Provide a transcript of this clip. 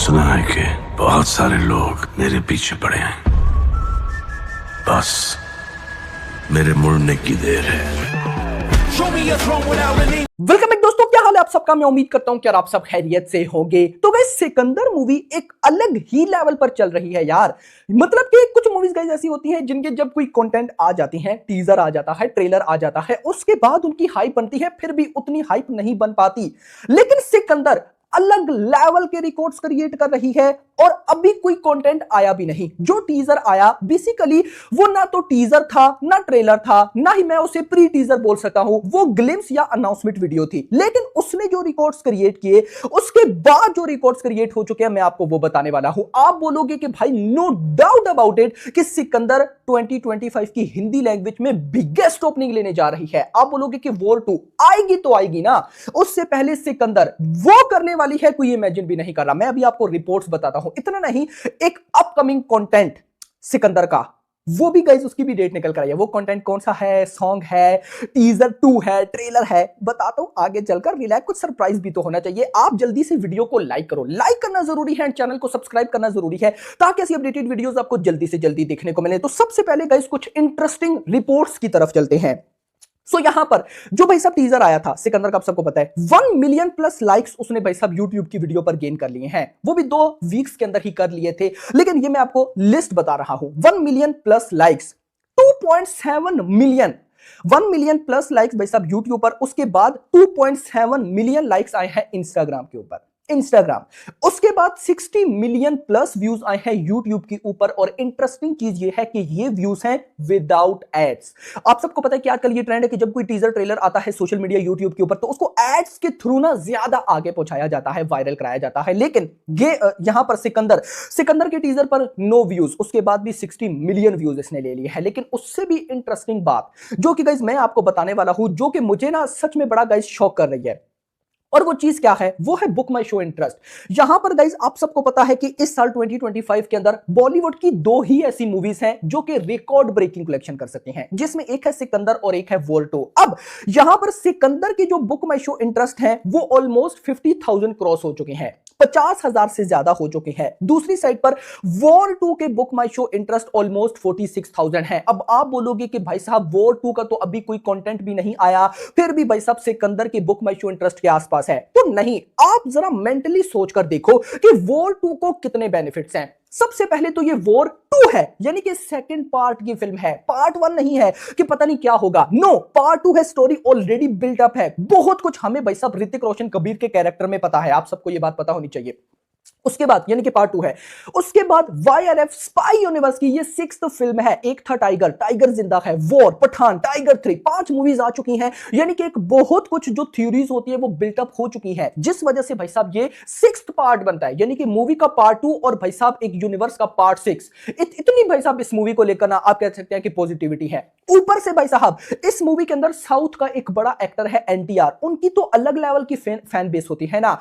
सुना है कि बहुत सारे लोग मेरे पीछे पड़े हैं, बस मेरे मुड़ने की देर है। वेलकम बैक दोस्तों, क्या हाल है आप सबका। मैं उम्मीद करता हूं कि आप सब खैरियत से होंगे। तो गाइस सिकंदर मूवी एक अलग ही लेवल पर चल रही है यार। मतलब कि कुछ मूवीज गाइस ऐसी होती हैं जिनके जब कोई कंटेंट आ जाती है, टीजर आ जाता है, ट्रेलर आ जाता है, उसके बाद उनकी हाइप बनती है, फिर भी उतनी हाइप नहीं बन पाती। लेकिन सिकंदर अलग लेवल के रिकॉर्ड्स क्रिएट कर रही है और अभी कोई कंटेंट आया भी नहीं। जो टीजर आया बेसिकली वो ना तो टीजर था ना ट्रेलर था, ना ही मैं उसे प्री टीजर बोल सकता हूं, वो ग्लिम्स या अनाउंसमेंट वीडियो थी। लेकिन उसने जो रिकॉर्ड्स क्रिएट किए, उसके बाद जो रिकॉर्ड्स क्रिएट हो चुके हैं, मैं आपको वो बताने वाला हूं। आप बोलोगे कि भाई नो डाउट अबाउट इट कि सिकंदर 2025 की हिंदी लैंग्वेज में बिगेस्ट ओपनिंग लेने जा रही है। आप बोलोगे कि वॉर 2 आएगी तो आएगी ना, उससे पहले सिकंदर वो करने वाली है कोई इमेजिन भी नहीं कर रहा। मैं अभी आपको रिपोर्ट्स बताता हूं। इतना नहीं, एक अपकमिंग कंटेंट सिकंदर का, वो भी गाइस उसकी भी डेट निकल कर आई है। वो कंटेंट कौन सा है, सॉन्ग है, टीजर 2 है, ट्रेलर है, बताता हूं आगे चलकर। रिलैक्स, कुछ सरप्राइज भी तो होना चाहिए। आप जल्दी से वीडियो को लाइक करो, लाइक करना जरूरी है, चैनल को सब्सक्राइब करना जरूरी है ताकि ऐसी अपडेटेड वीडियोस आपको जल्दी से जल्दी देखने को मिले। तो सबसे पहले गाइस कुछ इंटरेस्टिंग रिपोर्ट्स की तरफ चलते हैं। सो यहां पर जो भाई साहब टीजर आया था सिकंदर का, आप सबको पता है 1 मिलियन प्लस लाइक्स उसने भाई साहब यूट्यूब की वीडियो पर गेन कर लिए हैं। वो भी 2 वीक्स के अंदर ही कर लिए थे। लेकिन ये मैं आपको लिस्ट बता रहा हूं। 1 million plus likes, 2.7 million, 1 million plus likes भाई साहब यूट्यूब पर। उसके बाद 2.7 मिलियन लाइक्स आए हैं इंस्टाग्राम के ऊपर, इंस्टाग्राम। उसके बाद 60 मिलियन प्लस व्यूज आए हैं YouTube के ऊपर। और इंटरेस्टिंग चीज ये है कि ये व्यूज हैं विदाउट एड्स। आप सबको पता है कि आजकल ये ट्रेंड है कि जब कोई टीजर ट्रेलर आता है सोशल मीडिया YouTube के ऊपर, तो उसको एड्स के थ्रू ना ज्यादा आगे पहुंचाया जाता है, वायरल कराया जाता है। लेकिन ये यहां पर सिकंदर के टीजर पर नो व्यूज, उसके बाद भी 60 मिलियन व्यूज इसने ले लिए हैं। लेकिन उससे भी इंटरेस्टिंग बात जो कि गाइस मैं आपको बताने वाला हूं, जो कि मुझे ना सच में बड़ा गाइस शॉक कर रही है, और वो चीज क्या है, वो है बुक माई शो इंटरेस्ट। यहां पर गाइस आप सबको पता है कि इस साल 2025 के अंदर बॉलीवुड की 2 ही ऐसी मूवीज हैं जो कि रिकॉर्ड ब्रेकिंग कलेक्शन कर सकती हैं, जिसमें एक है सिकंदर और एक है वॉर 2। अब यहां पर सिकंदर की जो बुक माई शो इंटरेस्ट है वो ऑलमोस्ट 50,000 क्रॉस हो चुके हैं, 50,000 से ज्यादा हो चुके हैं। दूसरी साइड पर वॉर 2 के बुक माई शो इंटरेस्ट ऑलमोस्ट 46,000 है। अब आप बोलोगे कि भाई साहब वॉर 2 का तो अभी कोई कंटेंट भी नहीं आया, फिर भी भाई साहब सिकंदर के बुक माई शो इंटरेस्ट के आसपास है। तो नहीं, आप जरा मेंटली सोचकर देखो कि वॉर 2 को कितने बेनिफिट्स हैं। सबसे पहले तो ये वॉर 2 है, यानी कि सेकंड पार्ट की फिल्म है, पार्ट 1 नहीं है कि पता नहीं क्या होगा। नो, पार्ट 2 है, स्टोरी ऑलरेडी बिल्ट अप है, बहुत कुछ हमें भाई साहब ऋतिक रोशन कबीर के कैरेक्टर में पता है। आप सबको ये बात पता होनी चाहिए। उसके बाद यानी कि पार्ट 2 है। उसके बाद YRF स्पाई यूनिवर्स की ये 6th फिल्म है। एक था टाइगर, टाइगर जिंदा है, वॉर, पठान, टाइगर 3, 5 मूवीज आ चुकी हैं। यानी कि एक बहुत कुछ जो थ्योरीज होती है वो बिल्टअप हो चुकी है, जिस वजह से भाई साहब ये 6th पार्ट बनता है, यानी कि मूवी का पार्ट 2 और भाई साहब एक यूनिवर्स का पार्ट 6। इतनी भाई साहब इस मूवी को लेकर ना आप कह सकते हैं कि पॉजिटिविटी है। ऊपर से भाई साहब इस मूवी के अंदर साउथ का एक बड़ा एक्टर है NTR, उनकी तो अलग लेवल की फैन बेस होती है ना।